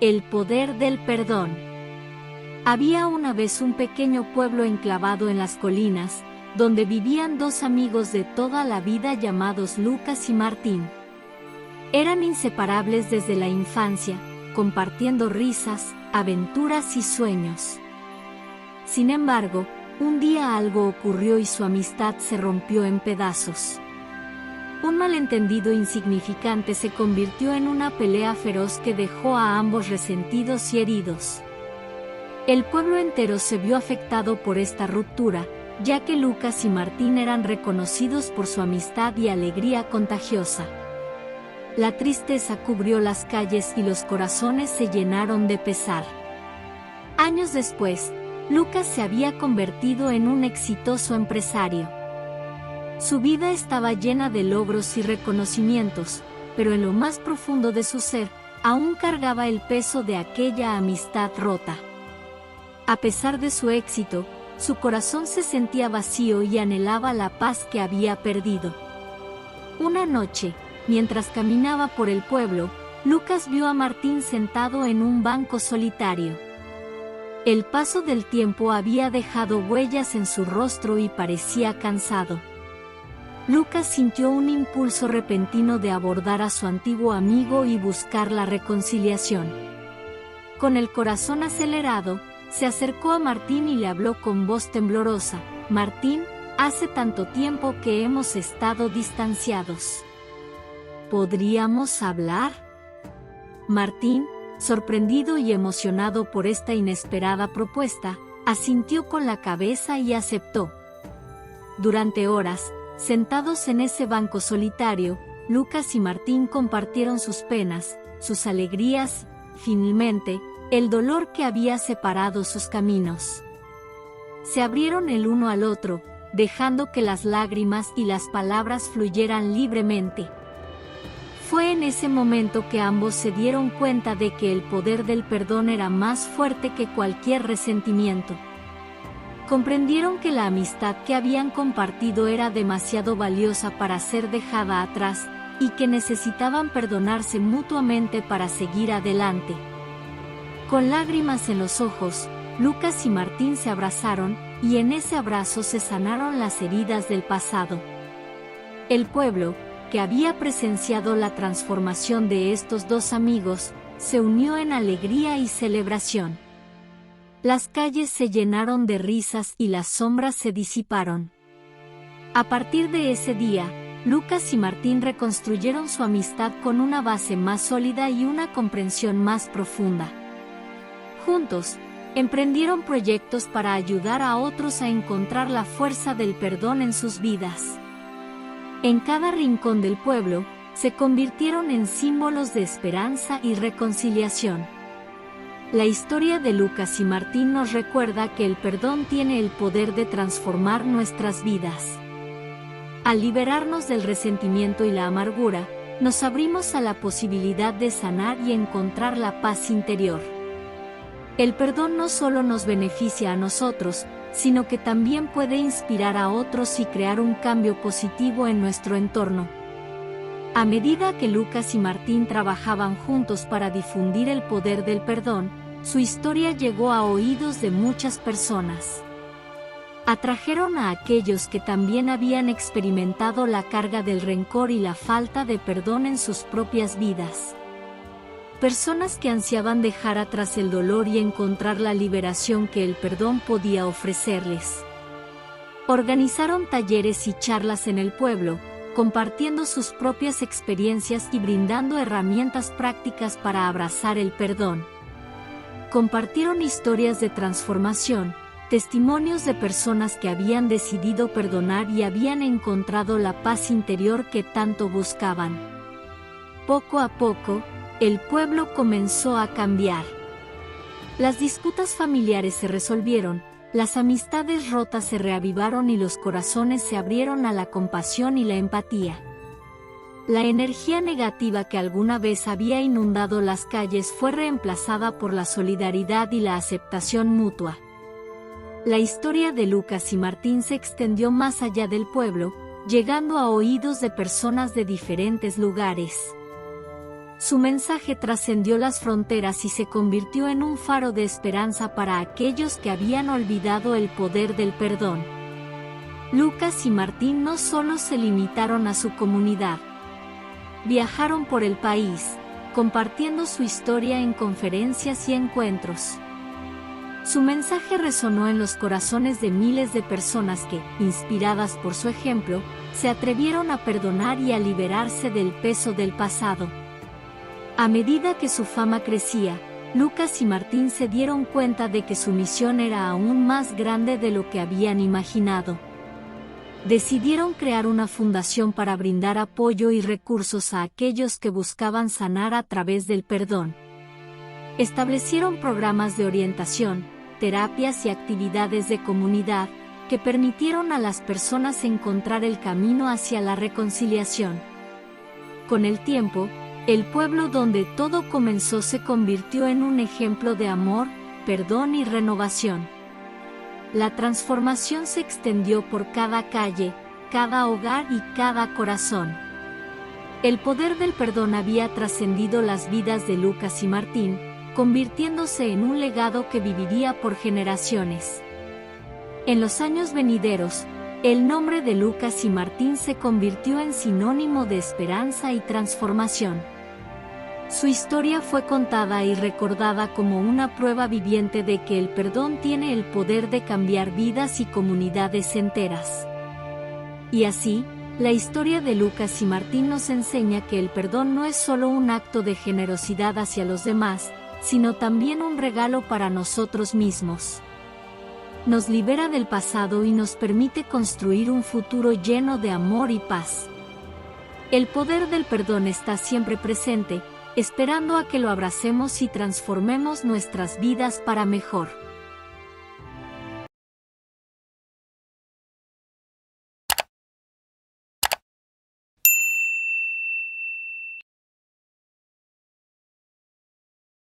El poder del perdón. Había una vez un pequeño pueblo enclavado en las colinas, donde vivían dos amigos de toda la vida llamados Lucas y Martín. Eran inseparables desde la infancia, compartiendo risas, aventuras y sueños. Sin embargo, un día algo ocurrió y su amistad se rompió en pedazos. Un malentendido insignificante se convirtió en una pelea feroz que dejó a ambos resentidos y heridos. El pueblo entero se vio afectado por esta ruptura, ya que Lucas y Martín eran reconocidos por su amistad y alegría contagiosa. La tristeza cubrió las calles y los corazones se llenaron de pesar. Años después, Lucas se había convertido en un exitoso empresario. Su vida estaba llena de logros y reconocimientos, pero en lo más profundo de su ser, aún cargaba el peso de aquella amistad rota. A pesar de su éxito, su corazón se sentía vacío y anhelaba la paz que había perdido. Una noche, mientras caminaba por el pueblo, Lucas vio a Martín sentado en un banco solitario. El paso del tiempo había dejado huellas en su rostro y parecía cansado. Lucas sintió un impulso repentino de abordar a su antiguo amigo y buscar la reconciliación. Con el corazón acelerado, se acercó a Martín y le habló con voz temblorosa: «Martín, hace tanto tiempo que hemos estado distanciados. ¿Podríamos hablar?». Martín, sorprendido y emocionado por esta inesperada propuesta, asintió con la cabeza y aceptó. Durante horas, sentados en ese banco solitario, Lucas y Martín compartieron sus penas, sus alegrías, finalmente, el dolor que había separado sus caminos. Se abrieron el uno al otro, dejando que las lágrimas y las palabras fluyeran libremente. Fue en ese momento que ambos se dieron cuenta de que el poder del perdón era más fuerte que cualquier resentimiento. Comprendieron que la amistad que habían compartido era demasiado valiosa para ser dejada atrás, y que necesitaban perdonarse mutuamente para seguir adelante. Con lágrimas en los ojos, Lucas y Martín se abrazaron, y en ese abrazo se sanaron las heridas del pasado. El pueblo, que había presenciado la transformación de estos dos amigos, se unió en alegría y celebración. Las calles se llenaron de risas y las sombras se disiparon. A partir de ese día, Lucas y Martín reconstruyeron su amistad con una base más sólida y una comprensión más profunda. Juntos, emprendieron proyectos para ayudar a otros a encontrar la fuerza del perdón en sus vidas. En cada rincón del pueblo, se convirtieron en símbolos de esperanza y reconciliación. La historia de Lucas y Martín nos recuerda que el perdón tiene el poder de transformar nuestras vidas. Al liberarnos del resentimiento y la amargura, nos abrimos a la posibilidad de sanar y encontrar la paz interior. El perdón no solo nos beneficia a nosotros, sino que también puede inspirar a otros y crear un cambio positivo en nuestro entorno. A medida que Lucas y Martín trabajaban juntos para difundir el poder del perdón, su historia llegó a oídos de muchas personas. Atrajeron a aquellos que también habían experimentado la carga del rencor y la falta de perdón en sus propias vidas. Personas que ansiaban dejar atrás el dolor y encontrar la liberación que el perdón podía ofrecerles. Organizaron talleres y charlas en el pueblo, compartiendo sus propias experiencias y brindando herramientas prácticas para abrazar el perdón. Compartieron historias de transformación, testimonios de personas que habían decidido perdonar y habían encontrado la paz interior que tanto buscaban. Poco a poco, el pueblo comenzó a cambiar. Las disputas familiares se resolvieron, las amistades rotas se reavivaron y los corazones se abrieron a la compasión y la empatía. La energía negativa que alguna vez había inundado las calles fue reemplazada por la solidaridad y la aceptación mutua. La historia de Lucas y Martín se extendió más allá del pueblo, llegando a oídos de personas de diferentes lugares. Su mensaje trascendió las fronteras y se convirtió en un faro de esperanza para aquellos que habían olvidado el poder del perdón. Lucas y Martín no solo se limitaron a su comunidad. Viajaron por el país, compartiendo su historia en conferencias y encuentros. Su mensaje resonó en los corazones de miles de personas que, inspiradas por su ejemplo, se atrevieron a perdonar y a liberarse del peso del pasado. A medida que su fama crecía, Lucas y Martín se dieron cuenta de que su misión era aún más grande de lo que habían imaginado. Decidieron crear una fundación para brindar apoyo y recursos a aquellos que buscaban sanar a través del perdón. Establecieron programas de orientación, terapias y actividades de comunidad que permitieron a las personas encontrar el camino hacia la reconciliación. Con el tiempo, el pueblo donde todo comenzó se convirtió en un ejemplo de amor, perdón y renovación. La transformación se extendió por cada calle, cada hogar y cada corazón. El poder del perdón había trascendido las vidas de Lucas y Martín, convirtiéndose en un legado que viviría por generaciones. En los años venideros, el nombre de Lucas y Martín se convirtió en sinónimo de esperanza y transformación. Su historia fue contada y recordada como una prueba viviente de que el perdón tiene el poder de cambiar vidas y comunidades enteras. Y así, la historia de Lucas y Martín nos enseña que el perdón no es solo un acto de generosidad hacia los demás, sino también un regalo para nosotros mismos. Nos libera del pasado y nos permite construir un futuro lleno de amor y paz. El poder del perdón está siempre presente, esperando a que lo abracemos y transformemos nuestras vidas para mejor.